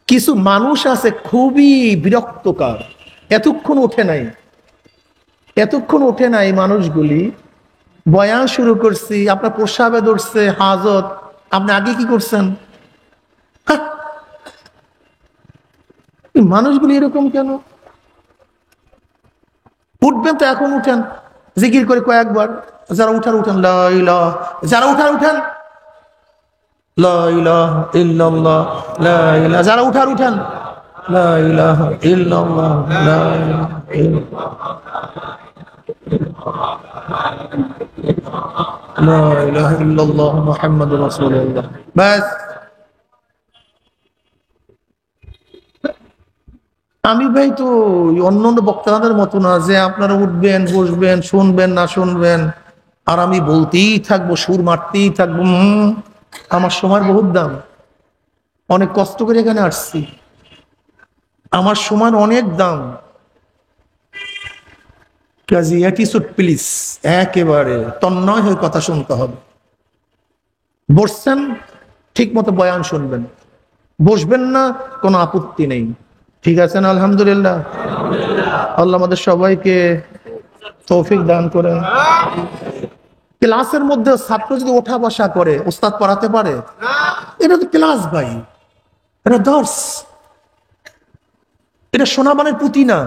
কিছু মানুষ আছে খুবই বিরক্তকর, এতক্ষণ ওঠে নাই মানুষগুলি। বয়ান শুরু করছি, আপনার প্রস্রাবে ধরছে, হাজত, আপনি আগে কি করছেন? হ্যাঁ, এই মানুষগুলি এরকম কেন? উঠবেন তো এখন উঠেন, জিকির করে কয়েকবার। যারা উঠার উঠেন, লা ইলাহা, যারা উঠেন লা ইলাহা ইল্লাল্লাহ, লা ইলাহা, যারা উঠেন লা ইলাহা ইল্লাল্লাহ, লা ইলাহা ইল্লাল্লাহ, লা ইলাহা ইল্লাল্লাহ মুহাম্মাদুর রাসূলুল্লাহ। বাস। আমি ভাই তো অন্য অন্য বক্তাদের মতো না যে আপনারা উঠবেন, বসবেন, শুনবেন না শুনবেন আর আমি বলতেই থাকবো, সুর মারতেই থাকবো। আমার সময় বহুত দাম, অনেক কষ্ট করে এখানে আসছি, আমার সময় অনেক দাম। কাজী অ্যাটিটিউড প্লিজ, একেবারে তন্ময় হয়ে কথা শুনতে হবে। বসছেন ঠিক মতো বয়ান শুনবেন, বসবেন না কোনো আপত্তি নেই, ঠিক আছে না? আলহামদুলিল্লাহ। আল্লাহ আমাদের সবাইকে তৌফিক দান করেন। ক্লাসের মধ্যে ছাত্র যদি ওঠা বসা করে, ওস্তাদ পড়াতে পারে? এটা তো ক্লাস ভাই, এটা দর্স, এটা সোনাবানের পুঁতি না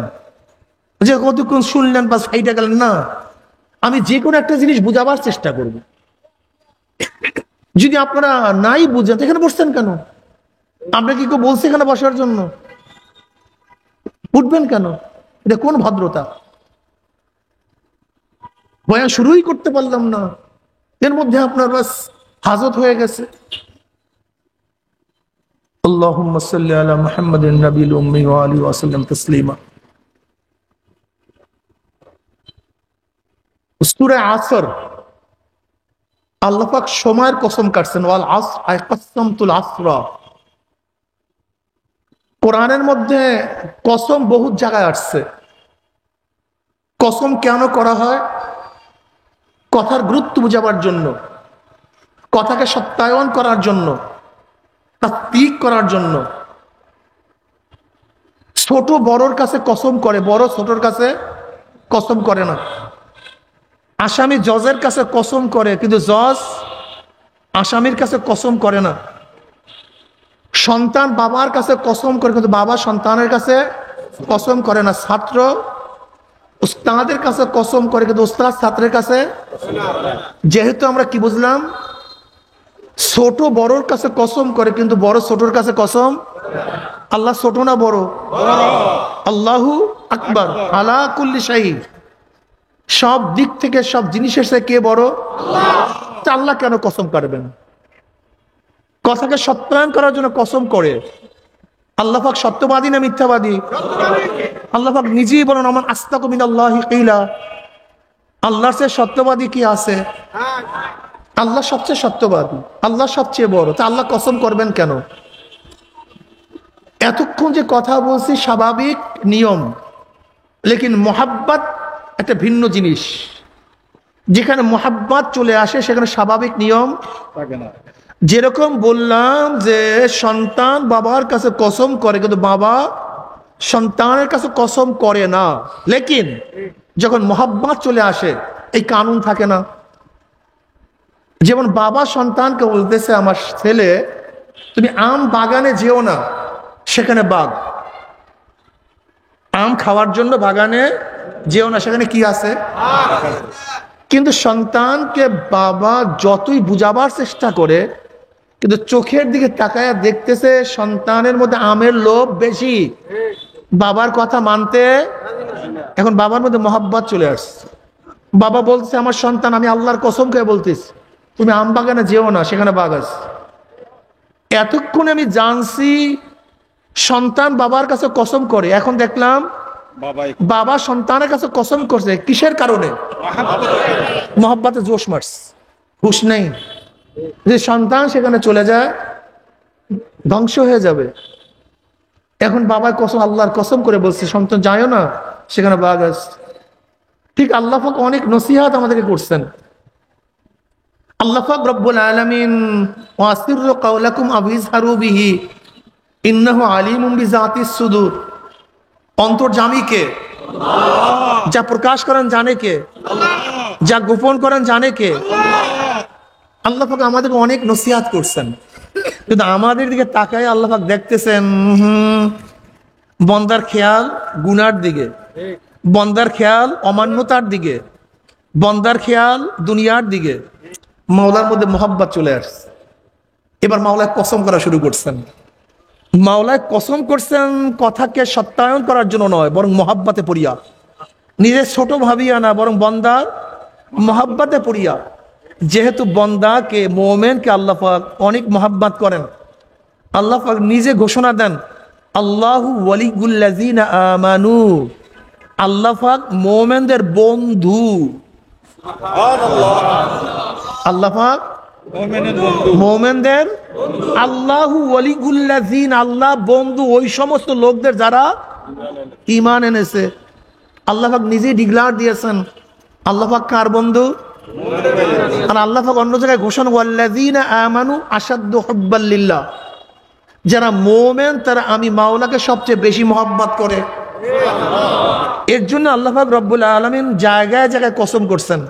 যে কতক্ষণ শুনলেন বা সাইডে গেলেন না। আমি যে কোনো একটা জিনিস বুঝাবার চেষ্টা করব। যদি আপনারা নাই বুঝেন, এখানে বসছেন কেন? আপনাকে কেউ বলছে এখানে বসার জন্য? উঠবেন কেন? এটা কোন ভদ্রতা? বয়ান শুরুই করতে পারলাম না, এর মধ্যে আপনার বাস হাজত হয়ে গেছে। আল্লাহুম্মা সাল্লি আলা মুহাম্মাদিন নাবিয়্যিল উম্মি ওয়া আলিহি ওয়া সাল্লাম তাসলিমা। সূরা আসর, আল্লাহ পাক সময়ের কসম কাটছেন, ওয়াল আসর আই কাসামতুল আসরা। কোরআনের মধ্যে কসম বহুত জায়গায় আসছে। কসম কেন করা হয়? কথার গুরুত্ব বোঝাবার জন্য, কথাকে সত্যায়ন করার জন্য, তাসদীক করার জন্য। ছোট বড়র কাছে কসম করে, বড় ছোটর কাছে কসম করে না। আসামি জজের কাছে কসম করে, কিন্তু জজ আসামির কাছে কসম করে না। সন্তান বাবার কাছে কসম করে, কিন্তু বাবা সন্তানের কাছে কসম করে না। ছাত্র উস্তাদের কাছে কসম করে, কিন্তু উস্তাদ ছাত্রের কাছে। যেহেতু আমরা কি বুঝলাম? ছোট বড়র কাছে কসম করে, কিন্তু বড় ছোটর কাছে কসম। আল্লাহ ছোট না বড়? আল্লাহু আকবার আলা কুল্লি শাইইন। সব দিক থেকে, সব জিনিসের সাথে কে বড়? আল্লাহ কেন কসম কাটবেন? কথাকে সত্যায়ন করার জন্য কসম করে। আল্লাহ পাক সত্যবাদী না মিথ্যাবাদী? আল্লাহ পাক নিজেই বলেন, আমান আসতাকু মিনাল্লাহি কিলা। আল্লাহর চেয়ে সত্যবাদী কি আছে? আল্লাহ সবচেয়ে সত্যবাদী, আল্লাহ সবচেয়ে বড়। তা আল্লাহ কসম করবেন কেন? এতক্ষণ যে কথা বলছি স্বাভাবিক নিয়ম, লেকিন মোহাব্বত একটা ভিন্ন জিনিস। যেখানে মোহাব্বত চলে আসে সেখানে স্বাভাবিক নিয়ম থাকে না। যেরকম বললাম যে সন্তান বাবার কাছে কসম করে, কিন্তু বাবা সন্তানের কাছে কসম করে না। লেকিন যখন মোহাব্বত চলে আসে এই কানুন থাকে না। যেমন বাবা সন্তানকে বলতেছে, আমার ছেলে তুমি আম বাগানে যেও না, সেখানে বাঘ। আম খাওয়ার জন্য বাগানে যেও না, সেখানে কি আছে? কিন্তু সন্তানকে বাবা যতই বুঝাবার চেষ্টা করে, কিন্তু চোখের দিকে তাকায়া দেখতেছে সন্তানের মধ্যে আমের লোভ বেশি, বাবার কথা মানতে। এখন বাবার মধ্যে মহব্বত চলে আসছে। বাবা বলছে, আমার সন্তান আমি আল্লাহর কসম খেয়ে বলতেছি তুমি আম বাগানে যেও না, সেখানে বাঘ আছে। এতক্ষণ আমি জানছি সন্তান বাবার কাছে কসম করে, এখন দেখলাম বাবা সন্তানের কাছে কসম করছে। কিসের কারণে? মহব্বতে জোশ মারছে, হুশ নেই। যে সন্তান সেখানে চলে যায় ধ্বংস হয়ে যাবে। এখন বাবা কসম, আল্লাহর কসম করে বলছে সন্তান যায়ও না, সেখানে বাঘ আছে। ঠিক আল্লাহ পাক অনেক নসিহত আমাদেরকে করছেন। আল্লাহ পাক রব্বুল আলামিন ওয়াসিররু কাওলাকুম আও ইজহারু বিহি ইন্নাহু আলিমুম বিযাতিস সুদূর, অন্তর্যামী কে? যা প্রকাশ করেন জানে কে? যা গোপন করেন জানে কে? আল্লাহ পাক আমাদেরকে অনেক নসিহত করছেন, কিন্তু আমাদের দিকে তাকায় আল্লাহ পাক দেখতেছেন বন্দার খেয়াল গুনার দিকে, বন্দার খেয়াল অমান্যতার দিকে, বন্দার খেয়াল দুনিয়ার দিকে। মাওলার মধ্যে মোহাব্বত চলে আসছে। এবার মাওলায় কসম করা শুরু করছেন। মাওলায় কসম করছেন কথাকে সত্যায়ন করার জন্য নয়, বরং মোহাব্বতে পড়িয়া, নিজের ছোট ভাবিয়া না, বরং বন্দার মোহাব্বতে পড়িয়া। যেহেতু বন্দাকে, মোমেনকে আল্লাহ পাক অনেক মোহাব্বত করেন, আল্লাহ পাক নিজে ঘোষণা দেন আল্লাহু ওয়ালিউল্লাযিনা আমানু, আল্লাহ পাক মোমেনদের বন্ধু। আল্লাহ পাক মোমেনদের, আল্লাহু ওয়ালিউল্লাযিন, আল্লাহ বন্ধু ওই সমস্ত লোকদের যারা ঈমান এনেছে। আল্লাহ পাক নিজেই ডিক্লেয়ার দিয়েছেন আল্লাহ পাক কার বন্ধু। আর আল্লাহ পাক অন্য জায়গায় ঘোষণা ওয়াল্লাযিনা আমানু আশাদ্দু হুব্বাল লিল্লাহ, যারা মোমেন তারা আমি মাওলাকে সবচেয়ে বেশি মহব্বত করে। এর জন্য আল্লাহ পাক রব্বুল আলামিন জায়গায় জায়গায় কসম করছেন।